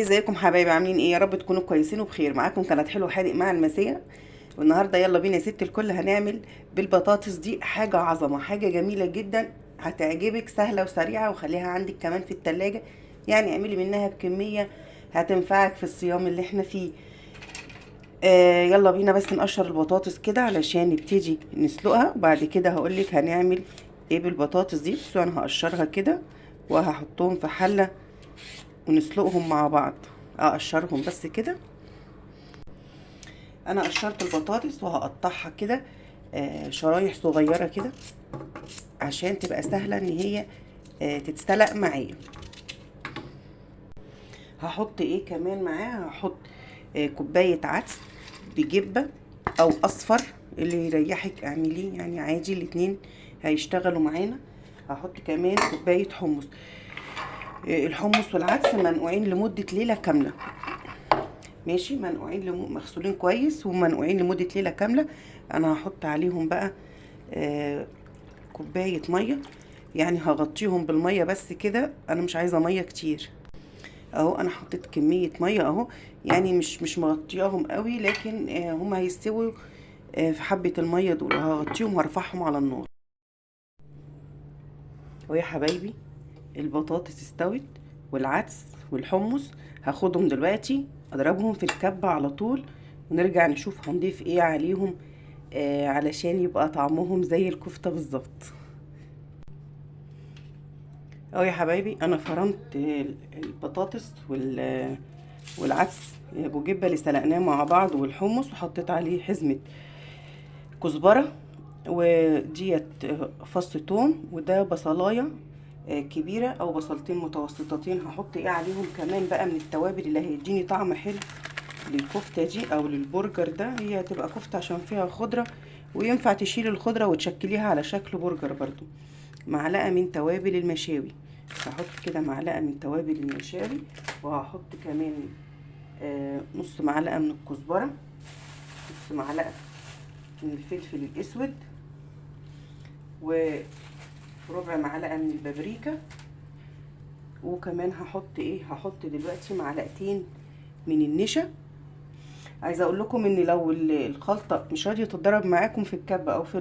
ازيكم حبايبي؟ عاملين ايه؟ يا رب تكونوا كويسين وبخير. معاكم كانت حلو حادق مع المسية. والنهارده يلا بينا يا ست الكل هنعمل بالبطاطس دي حاجه عظمه، حاجه جميله جدا هتعجبك، سهله وسريعه، وخليها عندك كمان في التلاجة. يعني اعملي منها بكميه هتنفعك في الصيام اللي احنا فيه. يلا بينا بس نقشر البطاطس كده علشان نبتدي نسلقها، وبعد كده هقولك هنعمل ايه بالبطاطس دي. بصوا انا هقشرها كده وهحطهم في حله ونسلقهم مع بعض. اقشرهم بس كده. انا قشرت البطاطس وهقطعها كده شرايح صغيره كده عشان تبقى سهله ان هي تتسلق معايا. هحط ايه كمان معاها؟ هحط كوبايه عدس بجبه او اصفر، اللي يريحك اعمليه، يعني عادي الاتنين هيشتغلوا معانا. هحط كمان كوبايه حمص. الحمص والعدس منقوعين لمده ليله كامله. ماشي، منقوعين مغسولين كويس ومنقوعين لمده ليله كامله. انا هحط عليهم بقى كوبايه ميه، يعني هغطيهم بالميه بس كده، انا مش عايزه ميه كتير. اهو انا حطيت كميه ميه اهو، يعني مش مغطياهم قوي، لكن هما هيستووا في حبه الميه دول. هغطيهم وارفعهم على النار. ويا حبايبي البطاطس استوت والعدس والحمص. هاخدهم دلوقتي اضربهم في الكبة على طول، ونرجع نشوف هنضيف ايه عليهم علشان يبقى طعمهم زي الكفتة بالظبط. اهو يا حبايبي انا فرمت البطاطس والعدس ابو جبه اللي سلقناه مع بعض والحمص، وحطيت عليه حزمه كزبره، وديت فص توم، وده بصلايه كبيره او بصلتين متوسطتين. هحط ايه عليهم كمان بقى من التوابل اللي هيديني طعم حلو للكفته دي او للبرجر ده. هي هتبقى كفته عشان فيها خضره، وينفع تشيل الخضره وتشكليها على شكل برجر برضو. معلقه من توابل المشاوي، هحط كده معلقه من توابل المشاوي، وهحط كمان نص معلقه من الكزبره، نص معلقه من الفلفل الاسود، وربع معلقه من البابريكا. وكمان هحط ايه؟ هحط دلوقتي معلقتين من النشا. عايزه اقول لكم ان لو الخلطه مش راضيه تتضرب معاكم في الكبه او في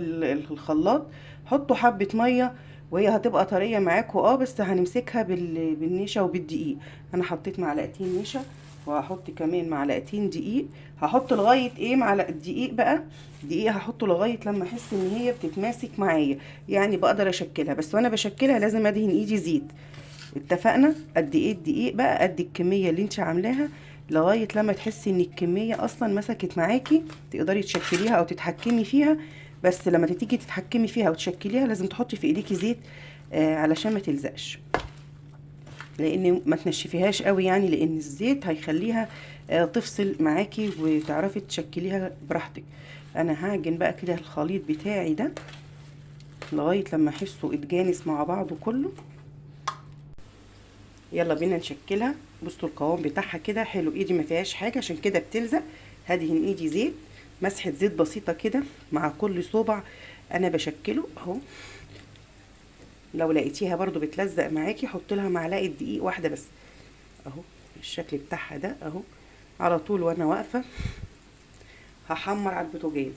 الخلاط، حطوا حبه ميه وهي هتبقى طريه معاكم. بس هنمسكها بالنشا وبالدقيق. انا حطيت معلقتين نشا، وهحط كمان معلقتين دقيق. هحط لغايه ايه؟ معلقه دقيق بقى، دقيق هحطه لغايه لما احس ان هي بتتماسك معايا، يعني بقدر اشكلها. بس وانا بشكلها لازم ادهن ايدي زيت. اتفقنا؟ قد ايه الدقيق بقى؟ قد الكميه اللي انت عاملاها، لغايه لما تحسي ان الكميه اصلا مسكت معاكي تقدري تشكليها او تتحكمي فيها. بس لما تيجي تتحكمي فيها وتشكليها لازم تحطي في ايديكي زيت علشان ما تلزقش، لان ما تنشفيهاش قوي، يعني لان الزيت هيخليها تفصل معاكي وتعرفي تشكليها براحتك. انا هعجن بقى كده الخليط بتاعي ده لغايه لما احسه اتجانس مع بعضه كله. يلا بينا نشكلها. بصوا القوام بتاعها كده حلو، ايدي ما فيهاش حاجه عشان كده بتلزق. هدهن ايدي زيت، مسحه زيت بسيطه كده مع كل صوبع انا بشكله اهو. لو لقيتيها برضو بتلزق معاكي حط لها معلقه دقيق واحده بس اهو. الشكل بتاعها ده اهو. على طول وانا واقفه هحمر على البوتاجاز.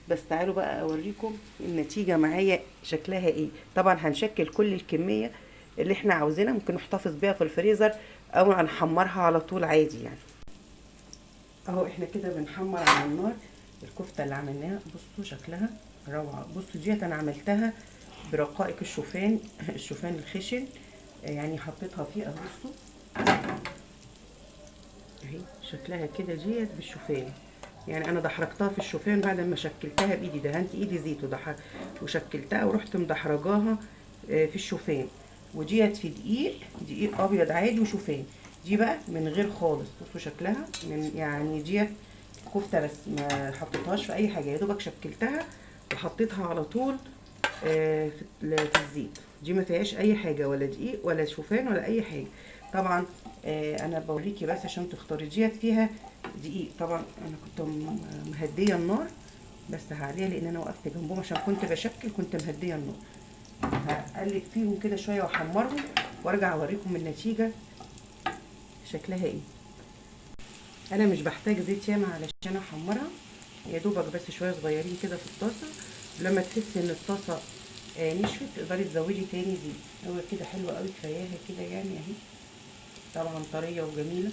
بس تعالوا بقى اوريكم النتيجه معايا شكلها ايه. طبعا هنشكل كل الكميه اللي احنا عاوزينها، ممكن نحتفظ بيها في الفريزر او هنحمرها على طول عادي يعني. اهو احنا كده بنحمر على النار الكفته اللي عملناها. بصوا شكلها روعه. بصوا ديت انا عملتها برقائق الشوفان، الشوفان الخشن، يعني حطيتها فيه اهو. بصوا اهي شكلها كده ديت بالشوفان، يعني انا دحرجتها في الشوفان بعد ما شكلتها بايدي. دهنت ايدي زيت وشكلتها ورحت مدحرجاها في الشوفان. وديت في دقيق ابيض عادي وشوفان. دي بقى من غير خالص. بصوا شكلها من يعني ديت كفته بس، ما حطيتهاش في اي حاجه، يا دوبك شكلتها وحطيتها على طول في الزيت. دي ما فيهاش اي حاجه، ولا دقيق ولا شوفان ولا اي حاجه. طبعا انا بوريكي بس عشان تختاري. ديت فيها دقيق طبعا. انا كنت مهديه النار، بس هعليها لان انا وقفت جنبهم عشان كنت بشكل، كنت مهديه النار. هقلب فيهم كده شويه واحمرهم وارجع اوريكم النتيجه شكلها ايه. انا مش بحتاج زيت ياما علشان احمرها، يا دوبك بس شويه صغيرين كده في الطاسه. لما تحسي ان الطاسه نشفت تقدري تزودي تاني زيت. هو كده حلوه قوي، كفاياها كده يعني اهي. طبعا طريه وجميله.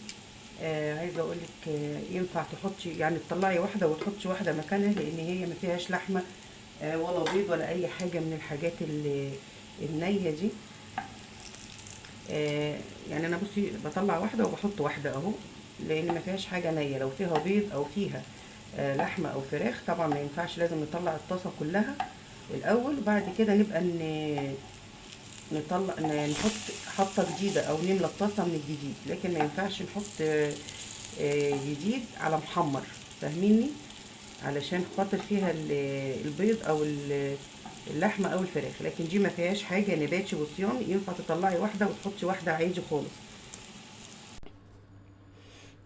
عايزه اقول لك ينفع تحطي يعني تطلعي واحده وتحطي واحده مكانها، لان هي ما فيهاش لحمه ولا بيض ولا اي حاجه من الحاجات النيه دي. يعني انا بصي بطلع واحده وبحط واحده اهو، لان ما فيهاش حاجه نيه. لو فيها بيض او فيها لحمه او فراخ طبعا ما ينفعش، لازم نطلع الطاسه كلها الاول، وبعد كده نبقى نطلع نحط حطه جديده او نملى الطاسه من الجديد. لكن ما ينفعش نحط جديد على محمر، فاهميني؟ علشان خاطر فيها البيض او اللحمه او الفراخ. لكن دي ما فيهاش حاجه نباتي وصيامي، ينفع تطلعي واحده وتحطي واحده عادي خالص.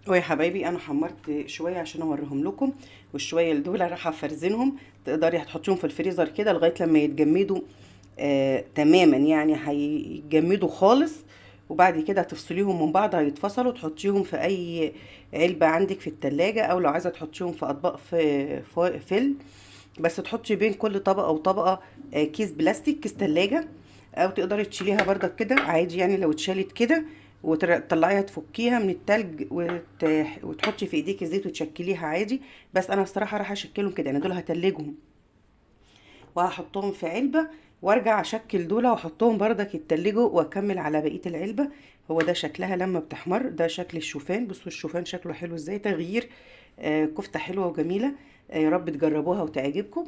ويا حبايبي انا حمرت شويه عشان اوريهم لكم، والشويه اللي دول راح افرزنهم. تقدري هتحطيهم في الفريزر كده لغايه لما يتجمدوا تماما، يعني هيتجمدوا خالص. وبعد كده هتفصليهم من بعض، هيتفصلوا، تحطيهم في اي علبه عندك في التلاجة، او لو عايزه تحطيهم في اطباق في فيل. بس تحطي بين كل طبقه وطبقه كيس بلاستيك، كيس تلاجة. او تقدري تشيليها بردك كده عادي، يعني لو اتشالت كده وتطلعيها تفكيها من التلج وتحطي في ايديكي زيت وتشكليها عادي. بس انا الصراحه راح اشكلهم كده، يعني دول هتلجهم وهحطهم في علبه، وارجع اشكل دول واحطهم بردك يتلجوا، واكمل على بقيه العلبه. هو ده شكلها لما بتحمر، ده شكل الشوفان. بصوا الشوفان شكله حلو ازاي، تغيير كفته حلوه وجميله. يا رب تجربوها وتعجبكم.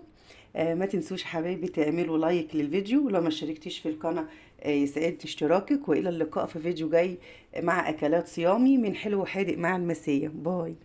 ما تنسوش حبايبي تعملوا لايك للفيديو، ولو ما اشتركتيش في القناه يسعدني اشتراكك. والى اللقاء في فيديو جاي مع اكلات صيامي من حلو وحادق مع المسيه. باي.